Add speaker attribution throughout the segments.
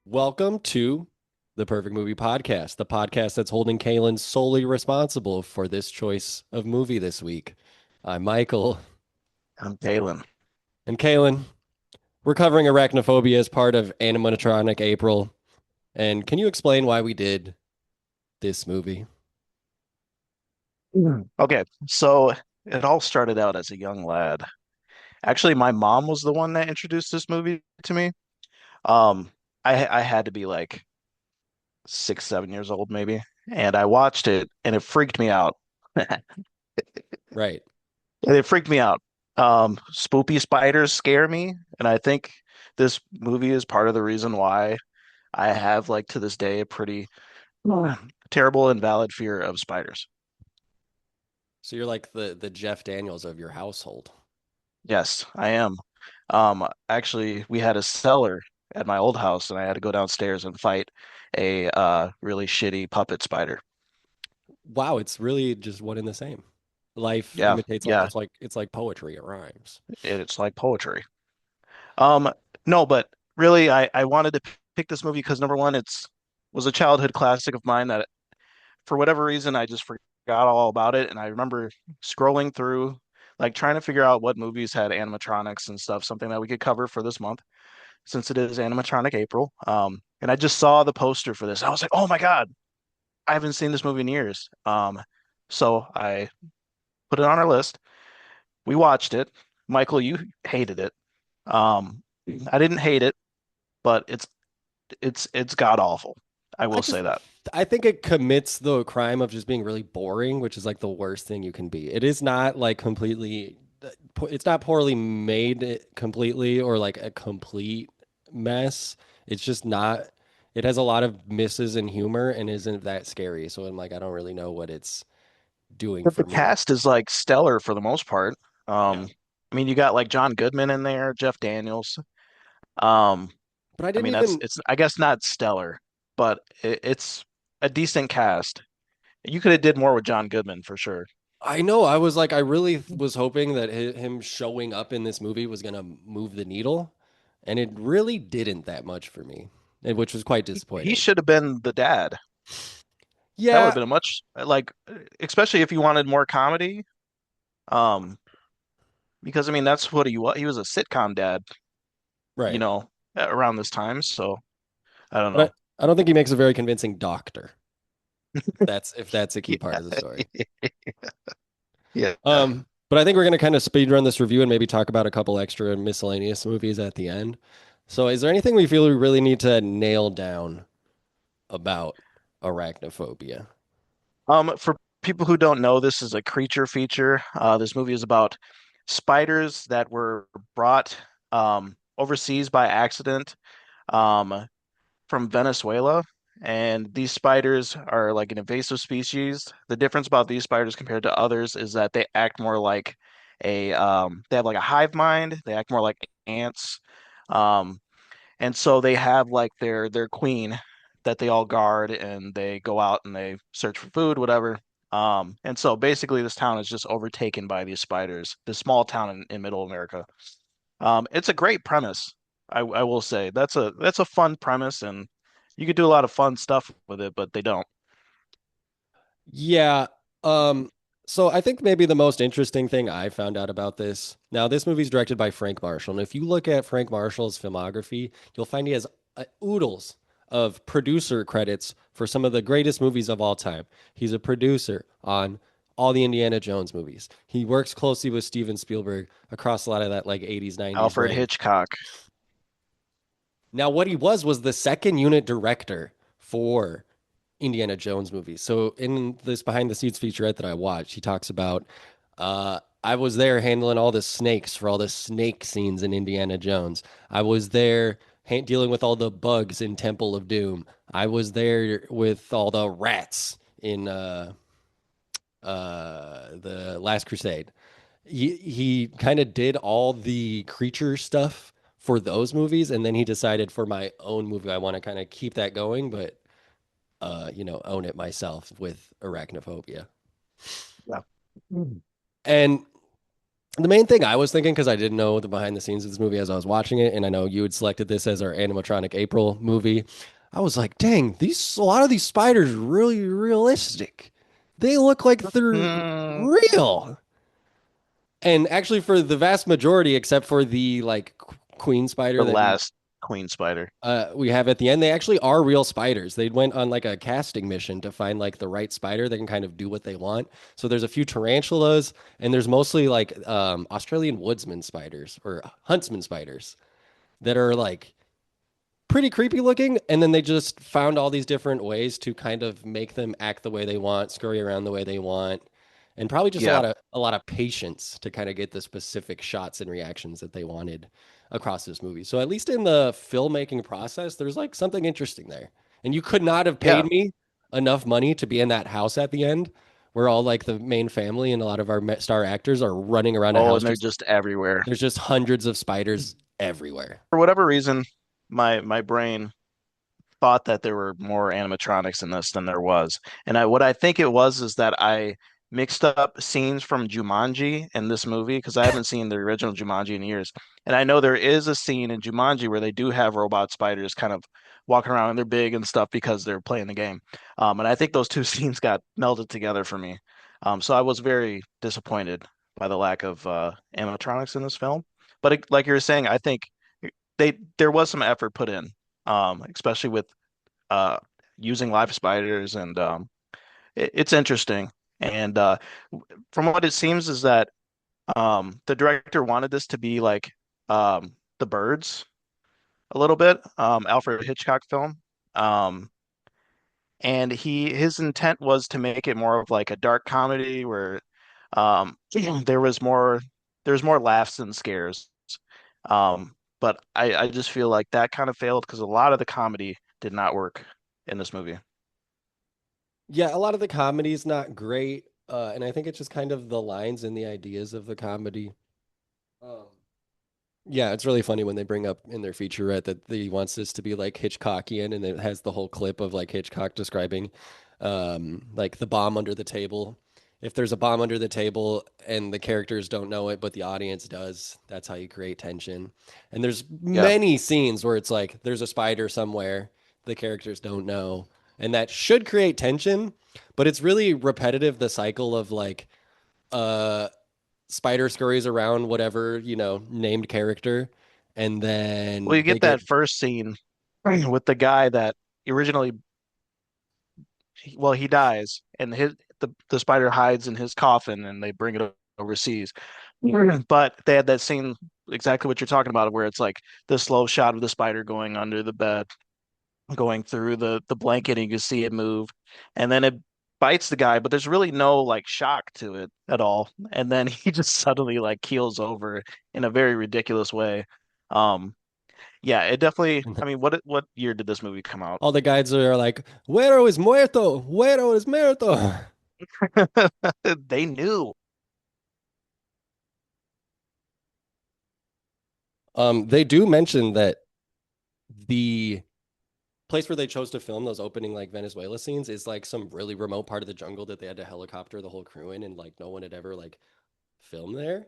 Speaker 1: Welcome to the Perfect Movie Podcast, the podcast that's holding Kalen solely responsible for this choice of movie this week. I'm Michael.
Speaker 2: I'm Kalen.
Speaker 1: And Kalen, we're covering arachnophobia as part of Animatronic April. And can you explain why we did this movie?
Speaker 2: Okay, so it all started out as a young lad. Actually, my mom was the one that introduced this movie to me. Um, I had to be like 6, 7 years old maybe, and I watched it and it freaked me out.
Speaker 1: Right.
Speaker 2: It freaked me out. Spoopy spiders scare me, and I think this movie is part of the reason why I have like to this day a pretty terrible and valid fear of spiders.
Speaker 1: So you're like the Jeff Daniels of your household.
Speaker 2: Yes, I am. Actually, we had a cellar at my old house, and I had to go downstairs and fight a really shitty puppet spider.
Speaker 1: Wow, it's really just one and the same. Life
Speaker 2: Yeah,
Speaker 1: imitates life.
Speaker 2: yeah,
Speaker 1: It's like poetry. It rhymes.
Speaker 2: it's like poetry. Um, no, but really, I wanted to pick this movie because number one, it's was a childhood classic of mine that for whatever reason I just forgot all about it, and I remember scrolling through, like trying to figure out what movies had animatronics and stuff, something that we could cover for this month, since it is animatronic April. And I just saw the poster for this. I was like, oh my God, I haven't seen this movie in years. So I put it on our list. We watched it. Michael, you hated it. Um, I didn't hate it, but it's god awful. I
Speaker 1: I
Speaker 2: will
Speaker 1: just
Speaker 2: say that.
Speaker 1: I think it commits the crime of just being really boring, which is like the worst thing you can be. It is not like completely it's not poorly made completely or like a complete mess. It's just not it has a lot of misses in humor and isn't that scary. So I'm like I don't really know what it's doing
Speaker 2: But the
Speaker 1: for me.
Speaker 2: cast is like stellar for the most part.
Speaker 1: Yeah.
Speaker 2: I mean, you got like John Goodman in there, Jeff Daniels. Um,
Speaker 1: But I
Speaker 2: I
Speaker 1: didn't
Speaker 2: mean, that's
Speaker 1: even
Speaker 2: it's I guess not stellar, but it's a decent cast. You could have did more with John Goodman for sure.
Speaker 1: I know I was like I really was hoping that him showing up in this movie was going to move the needle, and it really didn't that much for me, which was quite
Speaker 2: He
Speaker 1: disappointing.
Speaker 2: should have been the dad. That would have
Speaker 1: Yeah,
Speaker 2: been a much like, especially if you wanted more comedy. Um, because I mean that's what he was. He was a sitcom dad, you
Speaker 1: right.
Speaker 2: know, around this time. So I don't know.
Speaker 1: But I don't think he makes a very convincing doctor. If that's a key part
Speaker 2: Yeah,
Speaker 1: of the story.
Speaker 2: yeah.
Speaker 1: But I think we're gonna kind of speed run this review and maybe talk about a couple extra miscellaneous movies at the end. So, is there anything we feel we really need to nail down about arachnophobia?
Speaker 2: For people who don't know, this is a creature feature. This movie is about spiders that were brought overseas by accident um, from Venezuela. And these spiders are like an invasive species. The difference about these spiders compared to others is that they act more like they have like a hive mind. They act more like ants. Um, and so they have like their queen that they all guard and they go out and they search for food, whatever. And so basically this town is just overtaken by these spiders, this small town in middle America. It's a great premise. I will say that's a fun premise and you could do a lot of fun stuff with it, but they don't.
Speaker 1: Yeah. Um, so I think maybe the most interesting thing I found out about this. Now, this movie's directed by Frank Marshall, and if you look at Frank Marshall's filmography, you'll find he has oodles of producer credits for some of the greatest movies of all time. He's a producer on all the Indiana Jones movies. He works closely with Steven Spielberg across a lot of that like 80s, 90s
Speaker 2: Alfred
Speaker 1: range.
Speaker 2: Hitchcock.
Speaker 1: Now, what he was the second unit director for Indiana Jones movies. So in this behind the scenes featurette that I watched, he talks about I was there handling all the snakes for all the snake scenes in Indiana Jones. I was there dealing with all the bugs in Temple of Doom. I was there with all the rats in the Last Crusade. He kind of did all the creature stuff for those movies, and then he decided for my own movie I want to kind of keep that going, but own it myself with Arachnophobia.
Speaker 2: Yeah. Mhm.
Speaker 1: And the main thing I was thinking, because I didn't know the behind the scenes of this movie as I was watching it, and I know you had selected this as our animatronic April movie, I was like, dang, these a lot of these spiders are really realistic. They look like they're
Speaker 2: Mm,
Speaker 1: real. And actually, for the vast majority, except for the like queen spider
Speaker 2: the
Speaker 1: that
Speaker 2: last queen spider.
Speaker 1: we have at the end, they actually are real spiders. They went on like a casting mission to find like the right spider that can kind of do what they want. So there's a few tarantulas, and there's mostly like Australian woodsman spiders or huntsman spiders that are like pretty creepy looking. And then they just found all these different ways to kind of make them act the way they want, scurry around the way they want, and probably just
Speaker 2: Yeah.
Speaker 1: a lot of patience to kind of get the specific shots and reactions that they wanted across this movie. So at least in the filmmaking process, there's like something interesting there. And you could not have
Speaker 2: Yeah.
Speaker 1: paid me enough money to be in that house at the end where all like the main family and a lot of our star actors are running around a
Speaker 2: Oh,
Speaker 1: house
Speaker 2: and they're
Speaker 1: just
Speaker 2: just everywhere.
Speaker 1: there's just hundreds of spiders everywhere.
Speaker 2: For whatever reason, my brain thought that there were more animatronics in this than there was. And what I think it was is that I mixed up scenes from Jumanji in this movie because I haven't seen the original Jumanji in years. And I know there is a scene in Jumanji where they do have robot spiders kind of walking around and they're big and stuff because they're playing the game. And I think those two scenes got melded together for me. So I was very disappointed by the lack of animatronics in this film. But like you were saying, I think there was some effort put in, especially with uh, using live spiders, and it's interesting. And from what it seems is that the director wanted this to be like The Birds a little bit, Alfred Hitchcock film. Um, and his intent was to make it more of like a dark comedy where there was more laughs than scares. But I just feel like that kind of failed because a lot of the comedy did not work in this movie.
Speaker 1: Yeah, a lot of the comedy is not great, and I think it's just kind of the lines and the ideas of the comedy. Um, yeah, it's really funny when they bring up in their featurette that he wants this to be like Hitchcockian, and it has the whole clip of like Hitchcock describing, like the bomb under the table. If there's a bomb under the table and the characters don't know it, but the audience does, that's how you create tension. And there's
Speaker 2: Yeah.
Speaker 1: many scenes where it's like there's a spider somewhere, the characters don't know, and that should create tension, but it's really repetitive, the cycle of like, uh spider scurries around whatever, named character, and
Speaker 2: Well,
Speaker 1: then
Speaker 2: you
Speaker 1: they
Speaker 2: get
Speaker 1: get
Speaker 2: that first scene with the guy that originally, well, he dies, and the spider hides in his coffin, and they bring it overseas. But they had that scene exactly what you're talking about, where it's like the slow shot of the spider going under the bed, going through the blanket, and you can see it move, and then it bites the guy, but there's really no like shock to it at all. And then he just suddenly like keels over in a very ridiculous way. Um, Yeah, it definitely. I mean, what year did this movie come out?
Speaker 1: all the guides are like, Güero is muerto, Güero is muerto.
Speaker 2: They knew.
Speaker 1: They do mention that the place where they chose to film those opening like Venezuela scenes is like some really remote part of the jungle that they had to helicopter the whole crew in, and like no one had ever like filmed there,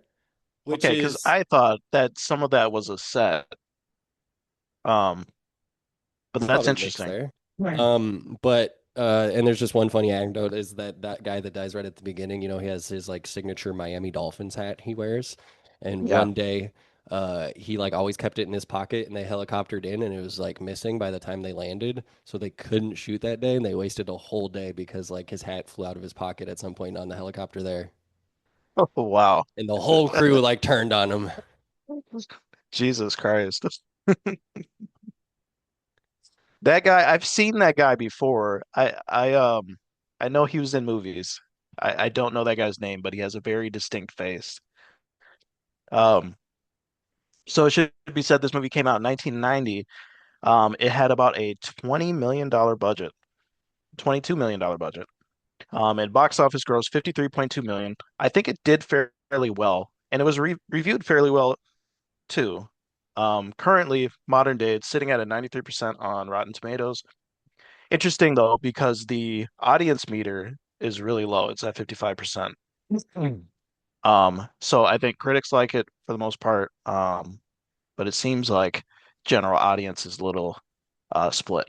Speaker 1: which
Speaker 2: Okay, because
Speaker 1: is
Speaker 2: I thought that some of that was a set. Um, but
Speaker 1: it's
Speaker 2: that's
Speaker 1: probably mixed
Speaker 2: interesting.
Speaker 1: there.
Speaker 2: Right.
Speaker 1: But and there's just one funny anecdote is that that guy that dies right at the beginning, he has his like signature Miami Dolphins hat he wears, and
Speaker 2: Yeah.
Speaker 1: one day, he like always kept it in his pocket, and they helicoptered in, and it was like missing by the time they landed, so they couldn't shoot that day, and they wasted a whole day because like his hat flew out of his pocket at some point on the helicopter there,
Speaker 2: Oh, wow.
Speaker 1: and the whole crew like turned on him.
Speaker 2: Jesus Christ. That guy, I've seen that guy before. I know he was in movies. I don't know that guy's name, but he has a very distinct face. Um So it should be said this movie came out in 1990. It had about a $20 million budget, $22 million budget. And box office gross 53.2 million. I think it did fairly well, and it was reviewed fairly well too. Currently, modern day, it's sitting at a 93% on Rotten Tomatoes. Interesting though, because the audience meter is really low. It's at 55%. Mm. So I think critics like it for the most part. But it seems like general audience is a little split.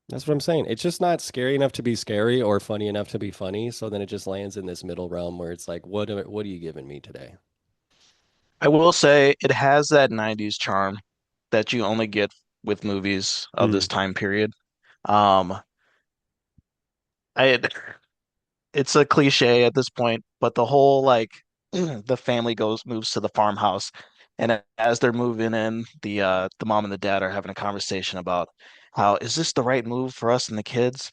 Speaker 1: That's what I'm saying. It's just not scary enough to be scary or funny enough to be funny. So then it just lands in this middle realm where it's like, what are you giving me today?
Speaker 2: I will say it has that 90s charm that you only get with movies of
Speaker 1: Hmm.
Speaker 2: this time period. Um, I it's a cliche at this point, but the whole like the family moves to the farmhouse, and as they're moving in, the mom and the dad are having a conversation about how is this the right move for us and the kids?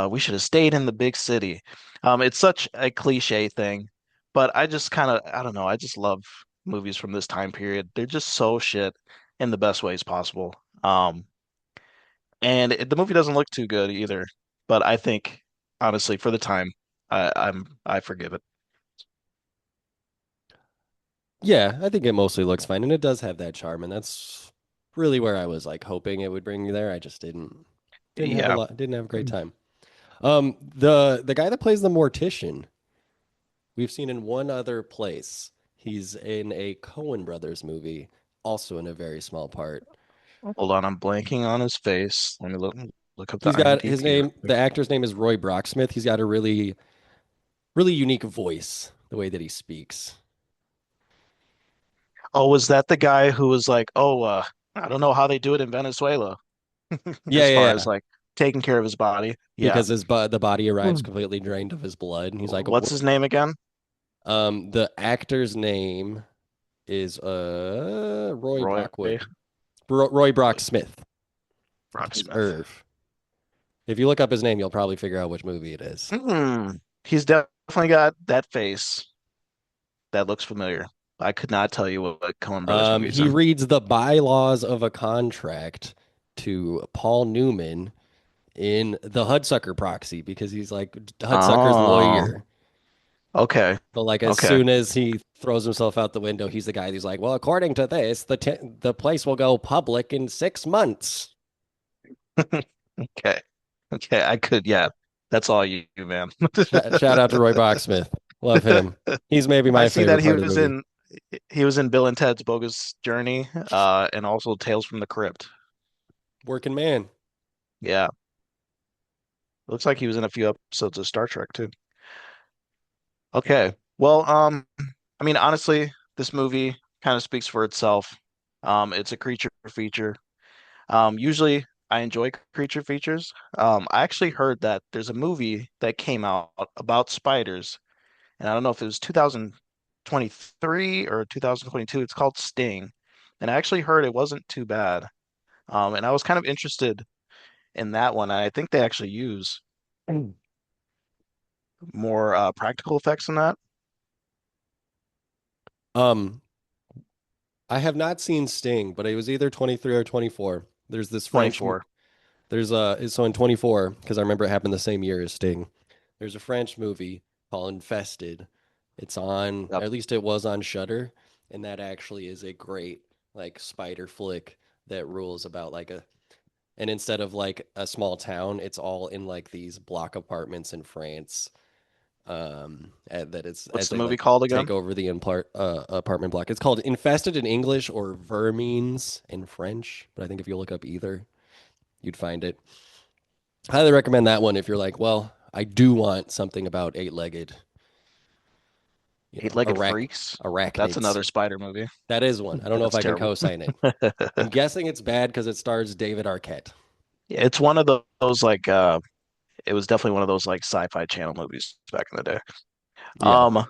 Speaker 2: We should have stayed in the big city. It's such a cliche thing, but I just kind of I don't know. I just love movies from this time period. They're just so shit in the best ways possible. And the movie doesn't look too good either, but I think honestly for the time. I forgive it.
Speaker 1: Yeah, I think it mostly looks fine, and it does have that charm, and that's really where I was like hoping it would bring me there. I just didn't have a
Speaker 2: Yeah.
Speaker 1: lot, didn't have a great time. The guy that plays the mortician, we've seen in one other place. He's in a Coen Brothers movie, also in a very small part.
Speaker 2: Hold on, I'm blanking on his face. Let me look up the
Speaker 1: He's got his
Speaker 2: IMDb real
Speaker 1: name,
Speaker 2: quick.
Speaker 1: the actor's name is Roy Brocksmith. He's got a really unique voice, the way that he speaks.
Speaker 2: Oh, was that the guy who was like, "Oh, I don't know how they do it in Venezuela,"
Speaker 1: Yeah,
Speaker 2: as
Speaker 1: yeah,
Speaker 2: far as
Speaker 1: yeah.
Speaker 2: like taking care of his body? Yeah.
Speaker 1: Because the body arrives
Speaker 2: Hmm.
Speaker 1: completely drained of his blood, and he's like,
Speaker 2: What's his name again?
Speaker 1: The actor's name is Roy
Speaker 2: Roy
Speaker 1: Brockwood. Roy Brock
Speaker 2: Roy
Speaker 1: Smith. With
Speaker 2: Rocksmith.
Speaker 1: Irv. If you look up his name, you'll probably figure out which movie it is.
Speaker 2: He's definitely got that face that looks familiar. I could not tell you what Coen Brothers movie he's
Speaker 1: He
Speaker 2: in.
Speaker 1: reads the bylaws of a contract to Paul Newman in the Hudsucker proxy because he's like Hudsucker's
Speaker 2: Oh,
Speaker 1: lawyer.
Speaker 2: okay,
Speaker 1: But like as
Speaker 2: okay.
Speaker 1: soon as he throws himself out the window, he's the guy who's like, "Well, according to this, the place will go public in 6 months."
Speaker 2: Okay. Okay. I could, yeah. That's all you, man.
Speaker 1: Shout out to Roy Boxsmith. Love him. He's maybe
Speaker 2: I
Speaker 1: my
Speaker 2: see that
Speaker 1: favorite part of the movie.
Speaker 2: he was in Bill and Ted's Bogus Journey, and also Tales from the Crypt.
Speaker 1: Working man.
Speaker 2: Yeah. Looks like he was in a few episodes of Star Trek too. Okay. Well, I mean, honestly, this movie kind of speaks for itself. It's a creature feature. Usually I enjoy creature features. I actually heard that there's a movie that came out about spiders, and I don't know if it was 2023 or 2022. It's called Sting, and I actually heard it wasn't too bad. And I was kind of interested in that one. I think they actually use more practical effects in that.
Speaker 1: Um, I have not seen Sting, but it was either 23 or 24. There's this French,
Speaker 2: 24.
Speaker 1: there's so in 24, because I remember it happened the same year as Sting. There's a French movie called Infested. It's on,
Speaker 2: Yep.
Speaker 1: at least it was on Shudder, and that actually is a great like spider flick that rules about like and instead of like a small town, it's all in like these block apartments in France. That it's
Speaker 2: What's
Speaker 1: as
Speaker 2: the
Speaker 1: they
Speaker 2: movie
Speaker 1: like
Speaker 2: called
Speaker 1: take
Speaker 2: again?
Speaker 1: over the apartment block. It's called Infested in English or Vermines in French, but I think if you look up either, you'd find it. Highly recommend that one if you're like, well, I do want something about eight-legged,
Speaker 2: Eight-Legged
Speaker 1: arach
Speaker 2: Freaks. That's
Speaker 1: arachnids.
Speaker 2: another spider movie.
Speaker 1: That is one. I don't know if
Speaker 2: That's
Speaker 1: I can
Speaker 2: terrible.
Speaker 1: co-sign it. I'm guessing it's bad because it stars David Arquette.
Speaker 2: Yeah, it's one of those like it was definitely one of those like sci-fi channel movies back in the day.
Speaker 1: Yeah.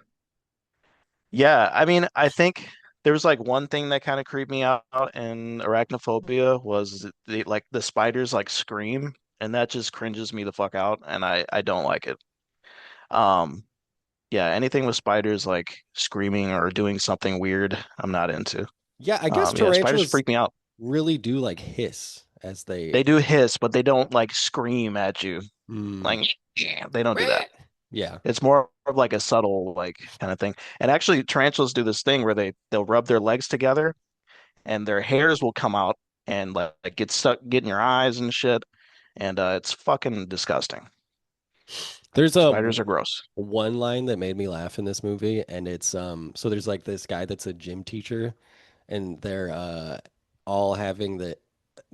Speaker 2: Yeah, I mean, I think there was like one thing that kind of creeped me out in Arachnophobia was like the spiders like scream, and that just cringes me the fuck out, and I don't like it. Um, Yeah, anything with spiders like screaming or doing something weird, I'm not into.
Speaker 1: Yeah, I guess
Speaker 2: Yeah, spiders
Speaker 1: tarantulas
Speaker 2: freak me out.
Speaker 1: really do like hiss as they.
Speaker 2: They do hiss, but they don't like scream at you.
Speaker 1: Mm.
Speaker 2: Like, yeah, they don't do that.
Speaker 1: Yeah.
Speaker 2: It's more of like a subtle like kind of thing. And actually, tarantulas do this thing where they'll rub their legs together and their hairs will come out and like get in your eyes and shit. And it's fucking disgusting.
Speaker 1: There's a
Speaker 2: Spiders are gross.
Speaker 1: one line that made me laugh in this movie, and it's so there's like this guy that's a gym teacher, and they're all having the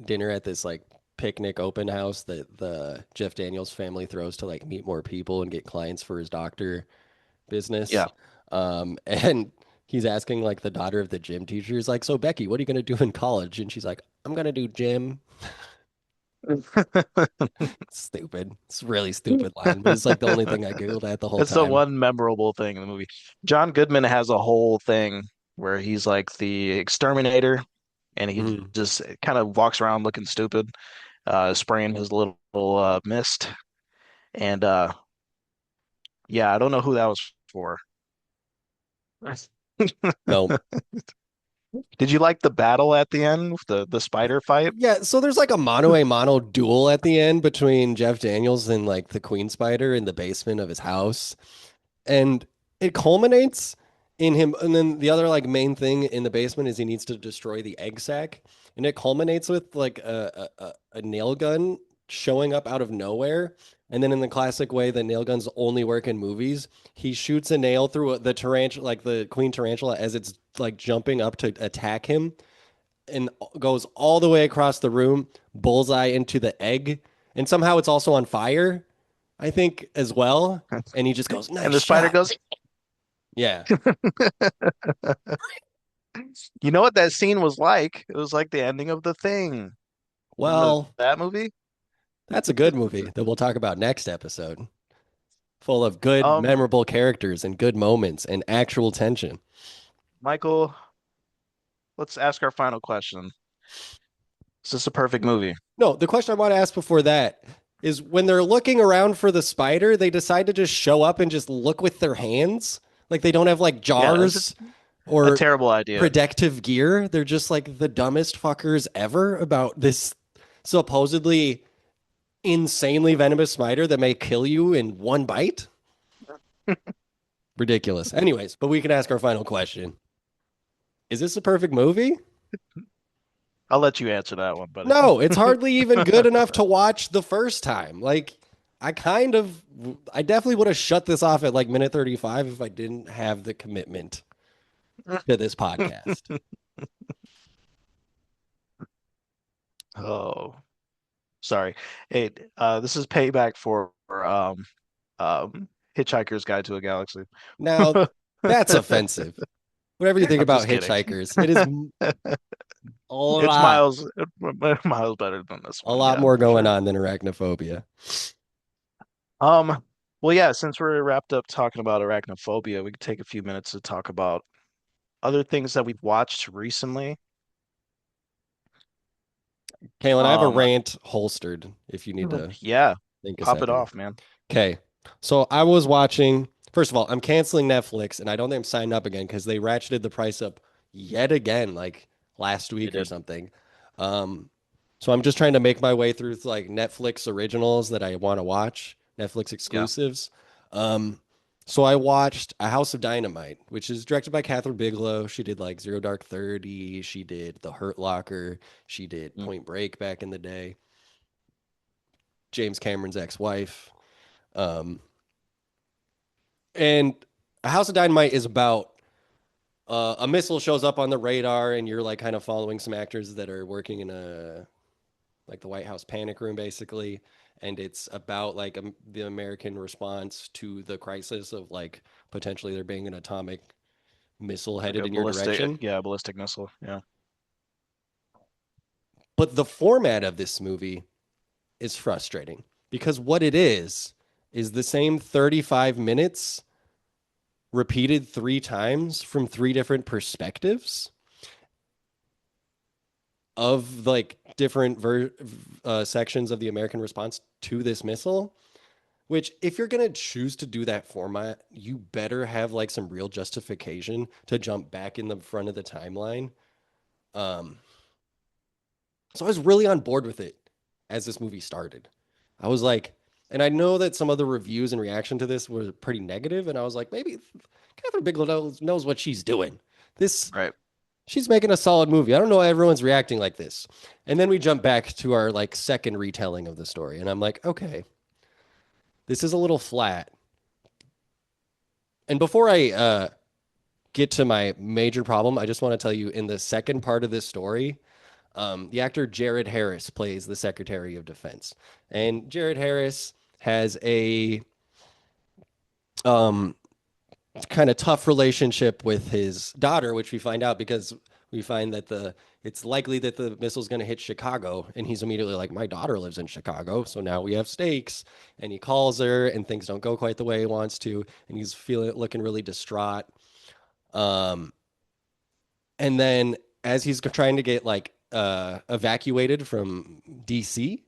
Speaker 1: dinner at this like picnic open house that the Jeff Daniels family throws to like meet more people and get clients for his doctor business.
Speaker 2: Yeah.
Speaker 1: And he's asking like the daughter of the gym teacher, he's like, "So Becky, what are you gonna do in college?" And she's like, "I'm gonna do gym." Stupid. It's a really stupid line, but it's like the only thing I giggled at the whole
Speaker 2: It's the
Speaker 1: time.
Speaker 2: one memorable thing in the movie. John Goodman has a whole thing where he's like the exterminator and he
Speaker 1: Mhm.
Speaker 2: just kind of walks around looking stupid, spraying his little mist. And yeah, I don't know who that was for.
Speaker 1: No.
Speaker 2: Did you like the battle at the end, the spider fight?
Speaker 1: Yeah, so there's like a mano duel at the end between Jeff Daniels and like the Queen Spider in the basement of his house. And it culminates in him. And then the other like main thing in the basement is he needs to destroy the egg sack. And it culminates with like a nail gun showing up out of nowhere. And then in the classic way that nail guns only work in movies, he shoots a nail through the tarantula, like the queen tarantula, as it's like jumping up to attack him and goes all the way across the room, bullseye into the egg. And somehow it's also on fire, I think, as well. And he just goes,
Speaker 2: And
Speaker 1: nice
Speaker 2: the spider
Speaker 1: shot.
Speaker 2: goes,
Speaker 1: Yeah.
Speaker 2: you know what that scene was like? It was like the ending of The Thing. Remember
Speaker 1: Well,
Speaker 2: that movie?
Speaker 1: that's a good movie that we'll talk about next episode, full of good,
Speaker 2: Um,
Speaker 1: memorable characters and good moments and actual tension.
Speaker 2: Michael, let's ask our final question. Is this a perfect movie?
Speaker 1: No, the question I want to ask before that is when they're looking around for the spider, they decide to just show up and just look with their hands. Like they don't have like
Speaker 2: Yeah, it's
Speaker 1: jars
Speaker 2: a
Speaker 1: or
Speaker 2: terrible idea.
Speaker 1: protective gear. They're just like the dumbest fuckers ever about this supposedly insanely venomous spider that may kill you in one bite. Ridiculous. Anyways, but we can ask our final question. Is this a perfect movie?
Speaker 2: I'll let you answer that one, buddy.
Speaker 1: No, it's hardly even good enough to watch the first time. Like, I definitely would have shut this off at like minute 35 if I didn't have the commitment to this podcast.
Speaker 2: Oh, sorry. Hey, this is payback for Hitchhiker's Guide to a Galaxy.
Speaker 1: Now, that's offensive. Whatever you think
Speaker 2: I'm
Speaker 1: about
Speaker 2: just kidding.
Speaker 1: hitchhikers, it is a
Speaker 2: It's
Speaker 1: lot,
Speaker 2: miles better than this
Speaker 1: a
Speaker 2: one.
Speaker 1: lot
Speaker 2: Yeah,
Speaker 1: more
Speaker 2: for
Speaker 1: going
Speaker 2: sure.
Speaker 1: on than arachnophobia.
Speaker 2: Um, well, yeah, since we're wrapped up talking about arachnophobia, we could take a few minutes to talk about other things that we've watched recently.
Speaker 1: Kalen, I have a
Speaker 2: Um,
Speaker 1: rant holstered if you need to
Speaker 2: yeah,
Speaker 1: think a
Speaker 2: pop it
Speaker 1: second.
Speaker 2: off, man.
Speaker 1: Okay. So I was watching, first of all, I'm canceling Netflix and I don't think I'm signing up again because they ratcheted the price up yet again, like last
Speaker 2: They
Speaker 1: week or
Speaker 2: did.
Speaker 1: something. Um, so I'm just trying to make my way through like Netflix originals that I want to watch, Netflix
Speaker 2: Yeah.
Speaker 1: exclusives. Um, so I watched A House of Dynamite, which is directed by Catherine Bigelow. She did like Zero Dark 30. She did The Hurt Locker. She did
Speaker 2: Mm.
Speaker 1: Point Break back in the day. James Cameron's ex-wife. Um, And a House of Dynamite is about a missile shows up on the radar, and you're like kind of following some actors that are working in a like the White House panic room, basically. And it's about like the American response to the crisis of like potentially there being an atomic missile
Speaker 2: Like
Speaker 1: headed
Speaker 2: a
Speaker 1: in your
Speaker 2: ballistic,
Speaker 1: direction.
Speaker 2: yeah, ballistic missile. Yeah.
Speaker 1: But the format of this movie is frustrating because what it is the same 35 minutes repeated three times from three different perspectives of like different sections of the American response to this missile. Which, if you're gonna choose to do that format, you better have like some real justification to jump back in the front of the timeline. Um, so I was really on board with it as this movie started. I was like, and I know that some of the reviews and reaction to this were pretty negative, and I was like, maybe Catherine Bigelow knows what she's doing. This
Speaker 2: Right.
Speaker 1: She's making a solid movie. I don't know why everyone's reacting like this. And then we jump back to our like second retelling of the story, and I'm like, okay, this is a little flat. And before I get to my major problem, I just want to tell you in the second part of this story, the actor Jared Harris plays the Secretary of Defense, and Jared Harris has a um, kind of tough relationship with his daughter, which we find out because we find that the it's likely that the missile's going to hit Chicago, and he's immediately like, "My daughter lives in Chicago, so now we have stakes." And he calls her, and things don't go quite the way he wants to, and he's feeling looking really distraught. Um, and then as he's trying to get like evacuated from DC,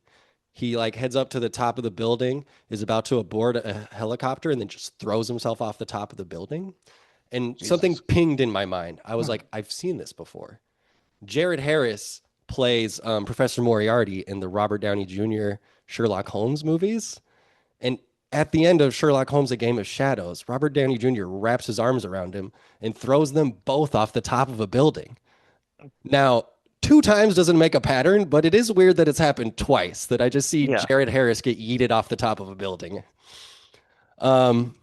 Speaker 1: he like heads up to the top of the building, is about to board a helicopter, and then just throws himself off the top of the building. And something
Speaker 2: Jesus.
Speaker 1: pinged in my mind. I was like, I've seen this before. Jared Harris plays Professor Moriarty in the Robert Downey Jr. Sherlock Holmes movies. And at the end of Sherlock Holmes: A Game of Shadows, Robert Downey Jr. wraps his arms around him and throws them both off the top of a building. Now, two times doesn't make a pattern, but it is weird that it's happened twice, that I just see
Speaker 2: Yeah.
Speaker 1: Jared Harris get yeeted off the top of a building. Um,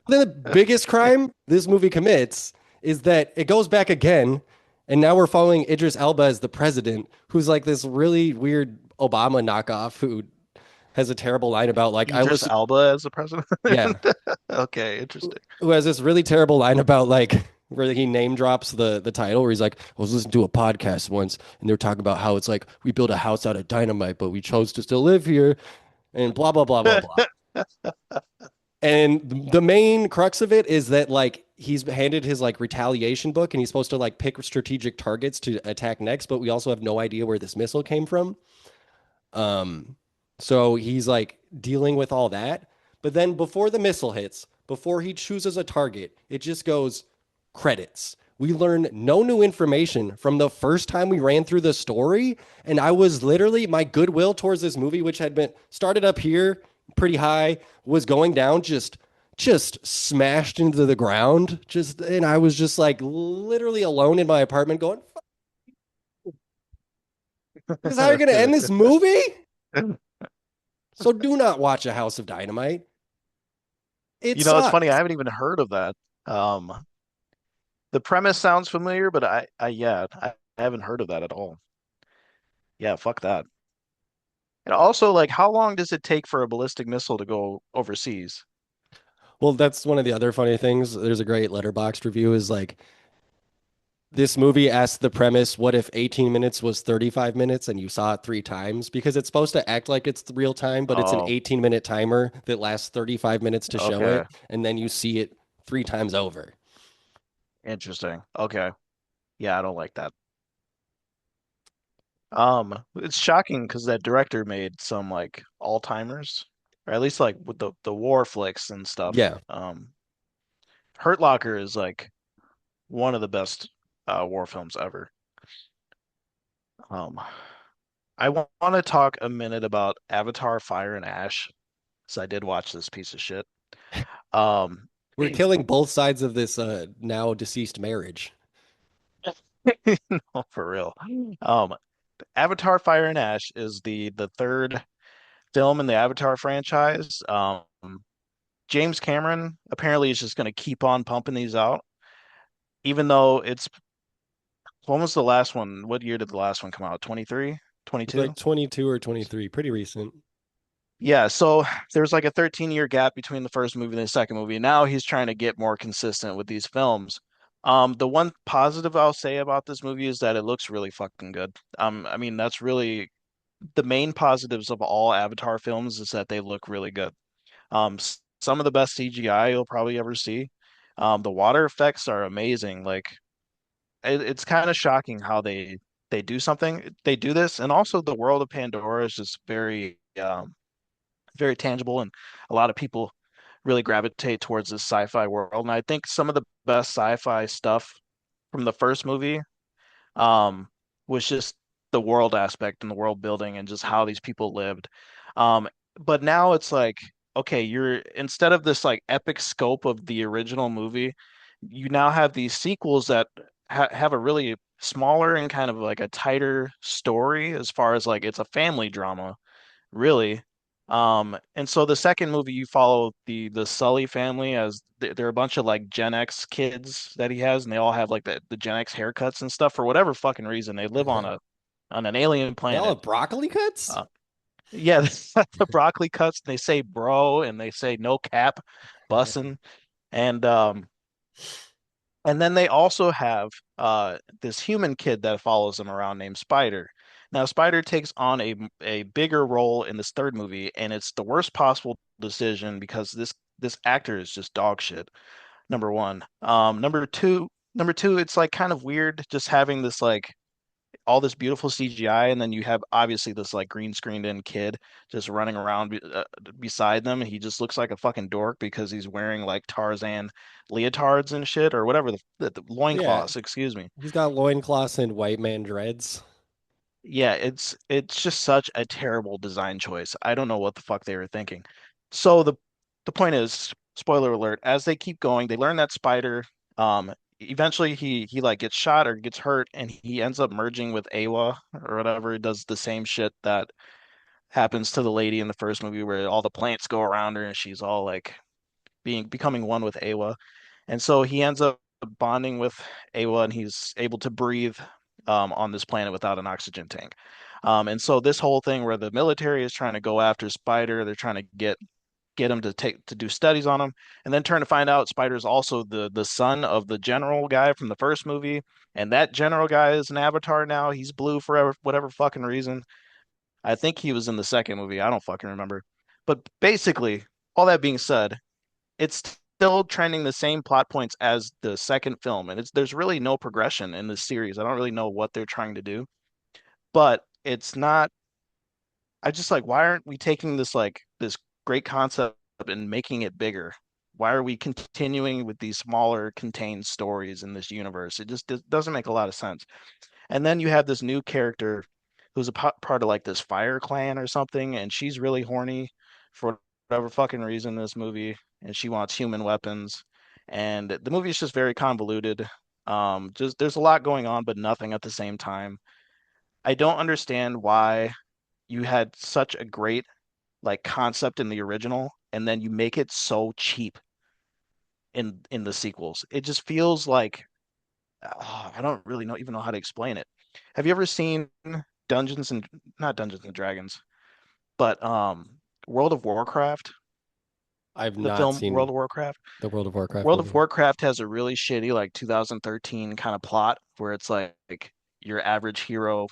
Speaker 1: the biggest crime this movie commits is that it goes back again, and now we're following Idris Elba as the president, who's like this really weird Obama knockoff who has a terrible line about like I
Speaker 2: Idris
Speaker 1: listen,
Speaker 2: Elba as the president.
Speaker 1: yeah,
Speaker 2: Okay, interesting.
Speaker 1: who has this really terrible line about like where he name drops the title where he's like, I was listening to a podcast once and they were talking about how it's like we built a house out of dynamite, but we chose to still live here and blah blah blah blah blah. And the main crux of it is that like he's handed his like retaliation book and he's supposed to like pick strategic targets to attack next, but we also have no idea where this missile came from. Um, so he's like dealing with all that. But then before the missile hits, before he chooses a target, it just goes credits. We learn no new information from the first time we ran through the story. And I was literally, my goodwill towards this movie, which had been started up here pretty high, was going down just smashed into the ground. Just, and I was just like literally alone in my apartment going, this is how you're going to end this movie? So do not watch A House of Dynamite. It
Speaker 2: You know, it's funny. I
Speaker 1: sucks.
Speaker 2: haven't even heard of that. The premise sounds familiar, but I haven't heard of that at all. Yeah, fuck that. And also, like, how long does it take for a ballistic missile to go overseas?
Speaker 1: Well, that's one of the other funny things. There's a great Letterboxd review is like this movie asks the premise, what if 18 minutes was 35 minutes and you saw it three times? Because it's supposed to act like it's real time, but it's an
Speaker 2: Oh,
Speaker 1: 18-minute timer that lasts 35 minutes to show
Speaker 2: okay.
Speaker 1: it, and then you see it three times over.
Speaker 2: Interesting. Okay. Yeah, I don't like that. It's shocking because that director made some like all-timers, or at least like with the war flicks and stuff.
Speaker 1: Yeah.
Speaker 2: Hurt Locker is like one of the best war films ever. Um, I want to talk a minute about Avatar: Fire and Ash, because I did watch this piece of shit. Um,
Speaker 1: We're killing both sides of this now deceased marriage.
Speaker 2: no, for real. Um, Avatar: Fire and Ash is the third film in the Avatar franchise. James Cameron apparently is just going to keep on pumping these out, even though it's when was the last one? What year did the last one come out? 23,
Speaker 1: It's like
Speaker 2: 22?
Speaker 1: 22 or 23, pretty recent.
Speaker 2: Yeah, so there's like a 13-year gap between the first movie and the second movie. Now he's trying to get more consistent with these films. The one positive I'll say about this movie is that it looks really fucking good. I mean, that's really the main positives of all Avatar films is that they look really good. Some of the best CGI you'll probably ever see. The water effects are amazing. Like it's kind of shocking how they do something. They do this, and also the world of Pandora is just very very tangible, and a lot of people really gravitate towards this sci-fi world. And I think some of the best sci-fi stuff from the first movie um, was just the world aspect and the world building and just how these people lived. Um, but now it's like, okay, you're instead of this like epic scope of the original movie, you now have these sequels that have a really smaller and kind of like a tighter story as far as like it's a family drama really. And so the second movie you follow the Sully family as they're a bunch of like Gen X kids that he has, and they all have like the Gen X haircuts and stuff for whatever fucking reason. They live on an alien
Speaker 1: They all
Speaker 2: planet.
Speaker 1: have broccoli cuts?
Speaker 2: Uh, yeah, the broccoli cuts. They say bro, and they say no cap, bussin', and then they also have this human kid that follows them around named Spider. Now, Spider takes on a bigger role in this third movie, and it's the worst possible decision because this actor is just dog shit. Number one. Number two, it's like kind of weird just having this like all this beautiful CGI, and then you have obviously this like green screened in kid just running around beside them. He just looks like a fucking dork because he's wearing like Tarzan leotards and shit, or whatever the
Speaker 1: Yeah,
Speaker 2: loincloths, excuse me.
Speaker 1: he's got loincloths and white man dreads.
Speaker 2: Yeah, it's just such a terrible design choice. I don't know what the fuck they were thinking. So the point is, spoiler alert, as they keep going, they learn that Spider eventually he like gets shot or gets hurt and he ends up merging with Awa or whatever. He does the same shit that happens to the lady in the first movie where all the plants go around her and she's all like becoming one with Awa. And so he ends up bonding with Awa and he's able to breathe on this planet without an oxygen tank. And so this whole thing where the military is trying to go after Spider, they're trying to get him to do studies on him, and then turn to find out Spider's also the son of the general guy from the first movie, and that general guy is an avatar now. He's blue for whatever fucking reason. I think he was in the second movie. I don't fucking remember. But basically, all that being said, it's still trending the same plot points as the second film, and it's there's really no progression in this series. I don't really know what they're trying to do, but it's not. I just like why aren't we taking this like this great concept and making it bigger? Why are we continuing with these smaller contained stories in this universe? It just doesn't make a lot of sense. And then you have this new character who's a part of like this fire clan or something, and she's really horny for whatever fucking reason in this movie, and she wants human weapons. And the movie is just very convoluted. Just there's a lot going on, but nothing at the same time. I don't understand why you had such a great like concept in the original, and then you make it so cheap in the sequels. It just feels like I don't really know even know how to explain it. Have you ever seen Dungeons and not Dungeons and Dragons, but World of Warcraft,
Speaker 1: I've
Speaker 2: the
Speaker 1: not
Speaker 2: film World
Speaker 1: seen
Speaker 2: of Warcraft?
Speaker 1: the World of Warcraft
Speaker 2: World of
Speaker 1: movie.
Speaker 2: Warcraft has a really shitty like 2013 kind of plot where it's like your average hero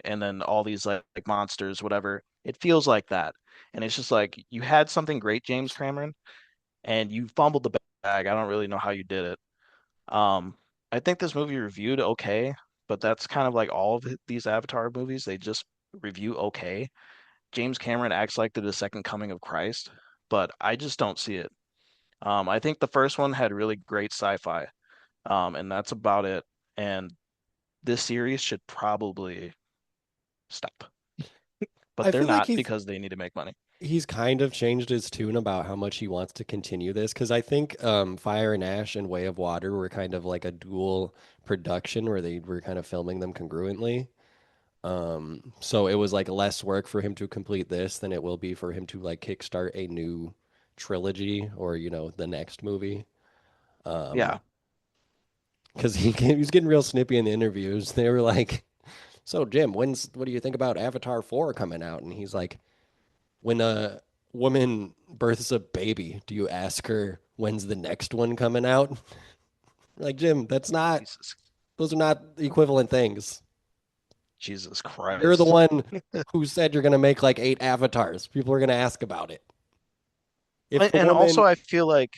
Speaker 2: and then all these like monsters, whatever. It feels like that. And it's just like you had something great, James Cameron, and you fumbled the bag. I don't really know how you did it. Um, I think this movie reviewed okay, but that's kind of like all of these Avatar movies. They just review okay. James Cameron acts like they're the second coming of Christ, but I just don't see it. I think the first one had really great sci-fi, and that's about it. And this series should probably stop, but
Speaker 1: I
Speaker 2: they're
Speaker 1: feel like
Speaker 2: not because they need to make money.
Speaker 1: he's kind of changed his tune about how much he wants to continue this because I think Fire and Ash and Way of Water were kind of like a dual production where they were kind of filming them congruently. So it was like less work for him to complete this than it will be for him to like kickstart a new trilogy or the next movie.
Speaker 2: Yeah,
Speaker 1: Because he was getting real snippy in the interviews. They were like, "So Jim, what do you think about Avatar 4 coming out?" And he's like, "When a woman births a baby, do you ask her when's the next one coming out?" Like, Jim,
Speaker 2: Jesus,
Speaker 1: those are not equivalent things.
Speaker 2: Jesus
Speaker 1: You're the
Speaker 2: Christ.
Speaker 1: one who said you're going to make like 8 avatars. People are going to ask about it. If the
Speaker 2: And
Speaker 1: woman,
Speaker 2: also, I feel like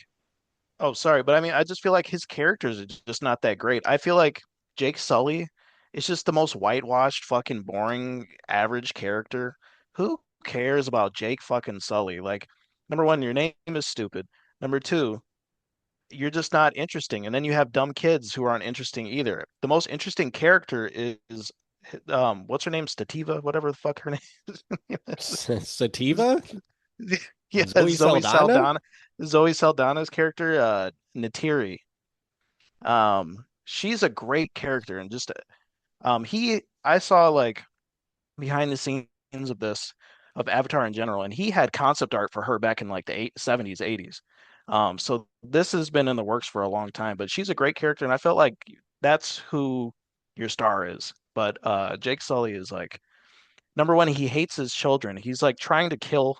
Speaker 2: oh, sorry, but I mean, I just feel like his characters are just not that great. I feel like Jake Sully is just the most whitewashed, fucking boring, average character. Who cares about Jake fucking Sully? Like, number one, your name is stupid. Number two, you're just not interesting. And then you have dumb kids who aren't interesting either. The most interesting character is what's her name? Stativa, whatever the fuck her name is.
Speaker 1: Sativa?
Speaker 2: Yeah,
Speaker 1: Zoe Saldana?
Speaker 2: Zoe Saldana's character, Natiri. She's a great character and just I saw like behind the scenes of this of Avatar in general, and he had concept art for her back in like the 70s, 80s. So this has been in the works for a long time, but she's a great character, and I felt like that's who your star is. But Jake Sully is like number one, he hates his children. He's like trying to kill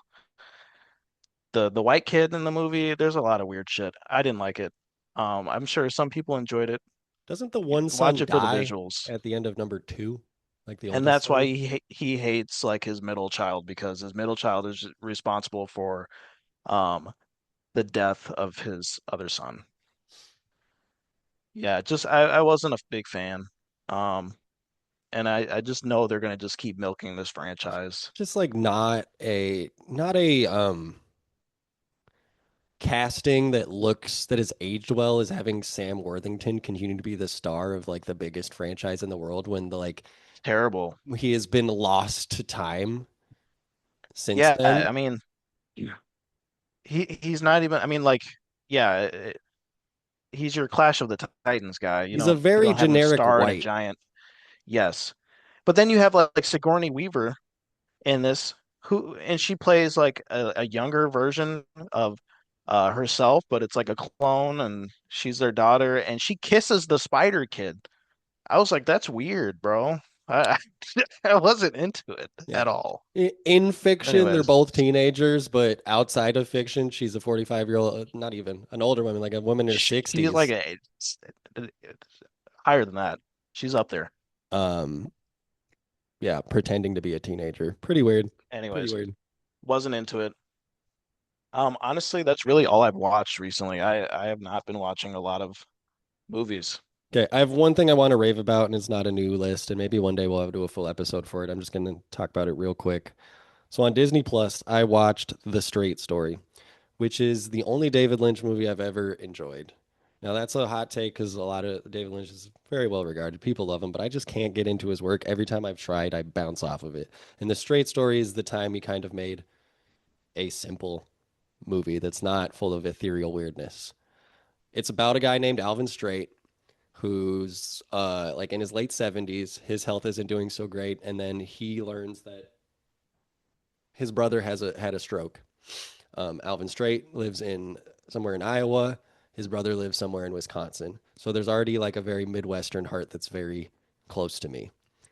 Speaker 2: the white kid in the movie. There's a lot of weird shit. I didn't like it. I'm sure some people enjoyed it.
Speaker 1: Doesn't the one
Speaker 2: Watch
Speaker 1: son
Speaker 2: it for the
Speaker 1: die
Speaker 2: visuals.
Speaker 1: at the end of number two? Like the
Speaker 2: And
Speaker 1: oldest
Speaker 2: that's why
Speaker 1: son?
Speaker 2: he hates like his middle child because his middle child is responsible for um the death of his other son. Yeah, just I wasn't a big fan. Um and I just know they're gonna just keep milking this franchise.
Speaker 1: Just like not a casting that has aged well is having Sam Worthington continue to be the star of like the biggest franchise in the world when the like
Speaker 2: It's terrible.
Speaker 1: he has been lost to time since
Speaker 2: Yeah,
Speaker 1: then.
Speaker 2: I mean he's not even I mean like yeah, he's your Clash of the Titans guy.
Speaker 1: He's a
Speaker 2: You
Speaker 1: very
Speaker 2: don't have him
Speaker 1: generic
Speaker 2: star in a
Speaker 1: white.
Speaker 2: giant yes. But then you have like Sigourney Weaver in this who and she plays like a younger version of herself, but it's like a clone and she's their daughter and she kisses the spider kid. I was like, that's weird, bro. I I wasn't into it
Speaker 1: Yeah.
Speaker 2: at all.
Speaker 1: In fiction, they're
Speaker 2: Anyways,
Speaker 1: both teenagers, but outside of fiction, she's a 45-year-old, not even an older woman, like a woman in her
Speaker 2: she's like
Speaker 1: 60s.
Speaker 2: it's higher than that. She's up there.
Speaker 1: Um, yeah, pretending to be a teenager. Pretty weird. Pretty
Speaker 2: Anyways,
Speaker 1: weird.
Speaker 2: wasn't into it. Honestly, that's really all I've watched recently. I have not been watching a lot of movies.
Speaker 1: Okay, I have one thing I want to rave about, and it's not a new list, and maybe one day we'll have to do a full episode for it. I'm just going to talk about it real quick. So on Disney Plus, I watched The Straight Story, which is the only David Lynch movie I've ever enjoyed. Now that's a hot take because a lot of David Lynch is very well regarded. People love him, but I just can't get into his work. Every time I've tried, I bounce off of it. And The Straight Story is the time he kind of made a simple movie that's not full of ethereal weirdness. It's about a guy named Alvin Straight who's like in his late 70s. His health isn't doing so great, and then he learns that his brother had a stroke. Alvin Straight lives in somewhere in Iowa. His brother lives somewhere in Wisconsin. So there's already like a very Midwestern heart that's very close to me.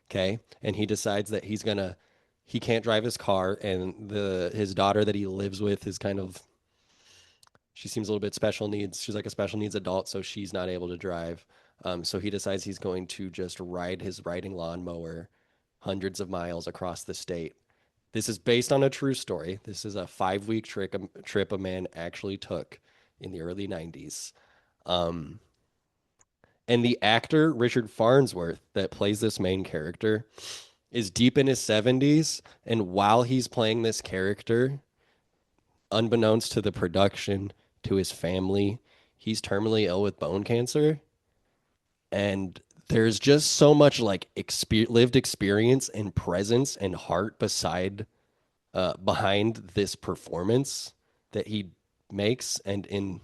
Speaker 1: Okay. And he decides that he can't drive his car. And his daughter that he lives with is kind of, she seems a little bit special needs. She's like a special needs adult. So she's not able to drive. So he decides he's going to just ride his riding lawnmower hundreds of miles across the state. This is based on a true story. This is a 5 week trip a man actually took in the early 90s. Um, and the actor, Richard Farnsworth, that plays this main character, is deep in his 70s. And while he's playing this character, unbeknownst to the production, to his family, he's terminally ill with bone cancer. And there's just so much like lived experience and presence and heart behind this performance that he makes and in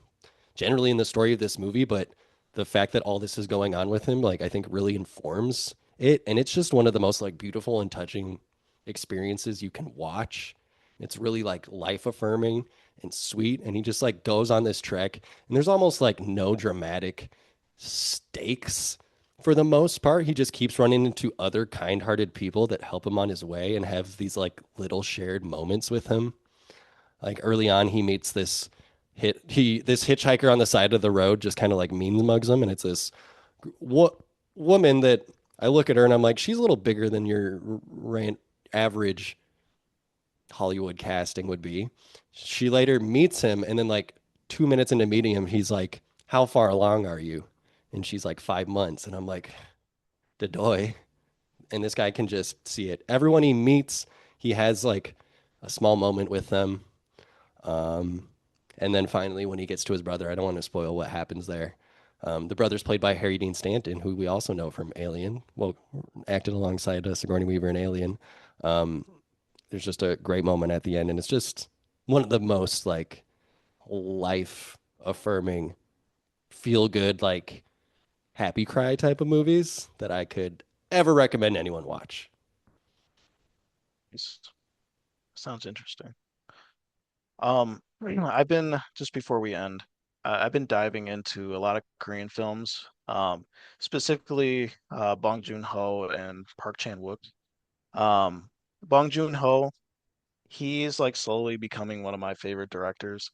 Speaker 1: generally in the story of this movie, but the fact that all this is going on with him, like I think really informs it. And it's just one of the most like beautiful and touching experiences you can watch. It's really like life affirming and sweet. And he just like goes on this trek and there's almost like no dramatic stakes for the most part. He just keeps running into other kind-hearted people that help him on his way and have these like little shared moments with him. Like early on, he meets this hitchhiker on the side of the road, just kind of like mean mugs him, and it's this wo- woman that I look at her and I'm like, she's a little bigger than your average Hollywood casting would be. She later meets him, and then like 2 minutes into meeting him, he's like, "How far along are you?" And she's like, "5 months," and I'm like, "Dedoy." And this guy can just see it. Everyone he meets, he has like a small moment with them. Um, and then finally, when he gets to his brother, I don't want to spoil what happens there. The brother's played by Harry Dean Stanton, who we also know from Alien. Well, acted alongside Sigourney Weaver in Alien. Um, there's just a great moment at the end, and it's just one of the most like life affirming, feel good, like happy cry type of movies that I could ever recommend anyone watch.
Speaker 2: Sounds interesting. I've been just before we end, I've been diving into a lot of Korean films, specifically Bong Joon-ho and Park Chan-wook. Um, Bong Joon-ho, he's like slowly becoming one of my favorite directors.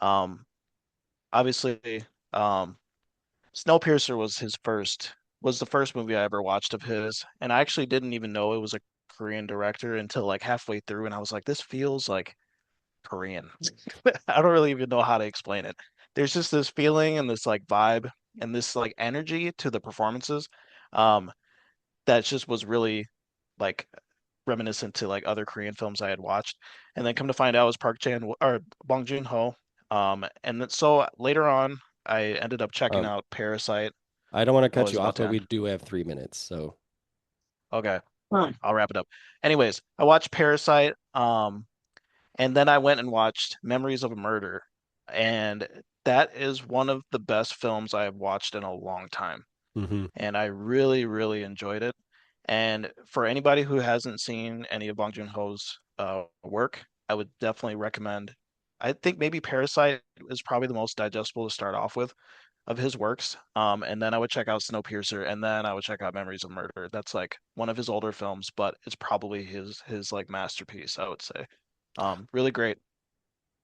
Speaker 2: Um, Obviously, um, Snowpiercer was the first movie I ever watched of his, and I actually didn't even know it was a Korean director until like halfway through, and I was like, this feels like Korean. I don't really even know how to explain it. There's just this feeling and this like vibe and this like energy to the performances, um, that just was really like reminiscent to like other Korean films I had watched. And then come to find out it was Park Chan or Bong Joon-ho. And then so later on, I ended up checking
Speaker 1: Um,
Speaker 2: out Parasite.
Speaker 1: I don't want to
Speaker 2: Oh,
Speaker 1: cut
Speaker 2: is
Speaker 1: you
Speaker 2: it
Speaker 1: off,
Speaker 2: about to
Speaker 1: but we
Speaker 2: end?
Speaker 1: do have 3 minutes. So,
Speaker 2: Okay, I'll wrap it up. Anyways, I watched Parasite. And then I went and watched Memories of a Murder, and that is one of the best films I have watched in a long time.
Speaker 1: mhm.
Speaker 2: And I really, really enjoyed it. And for anybody who hasn't seen any of Bong Joon-ho's work, I would definitely recommend. I think maybe Parasite is probably the most digestible to start off with of his works. And then I would check out Snowpiercer, and then I would check out Memories of Murder. That's like one of his older films, but it's probably his like masterpiece, I would say. Really great.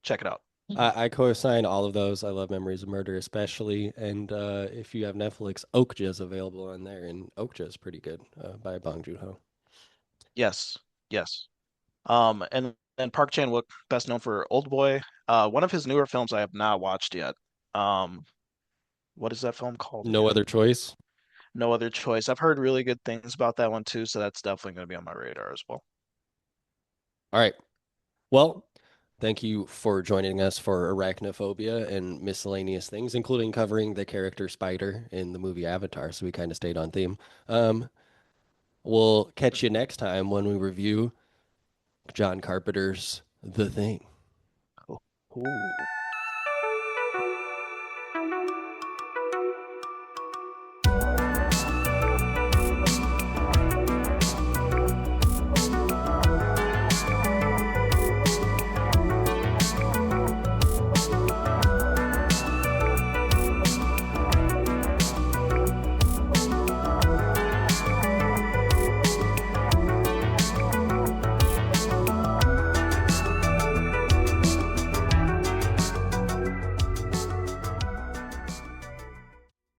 Speaker 2: Check it out.
Speaker 1: I co-sign all of those. I love Memories of Murder, especially. And if you have Netflix, Okja is available on there, and Okja is pretty good by Bong Joon-ho.
Speaker 2: Yes, yes. And then Park Chan-wook, best known for Old Boy. One of his newer films I have not watched yet. Um, what is that film called
Speaker 1: No
Speaker 2: again?
Speaker 1: other choice.
Speaker 2: No Other Choice. I've heard really good things about that one too, so that's definitely going to be on my radar as well.
Speaker 1: All right. Well, thank you for joining us for Arachnophobia and miscellaneous things, including covering the character Spider in the movie Avatar. So we kind of stayed on theme. Um, we'll catch you next time when we review John Carpenter's The Thing.
Speaker 2: Cool. Cool.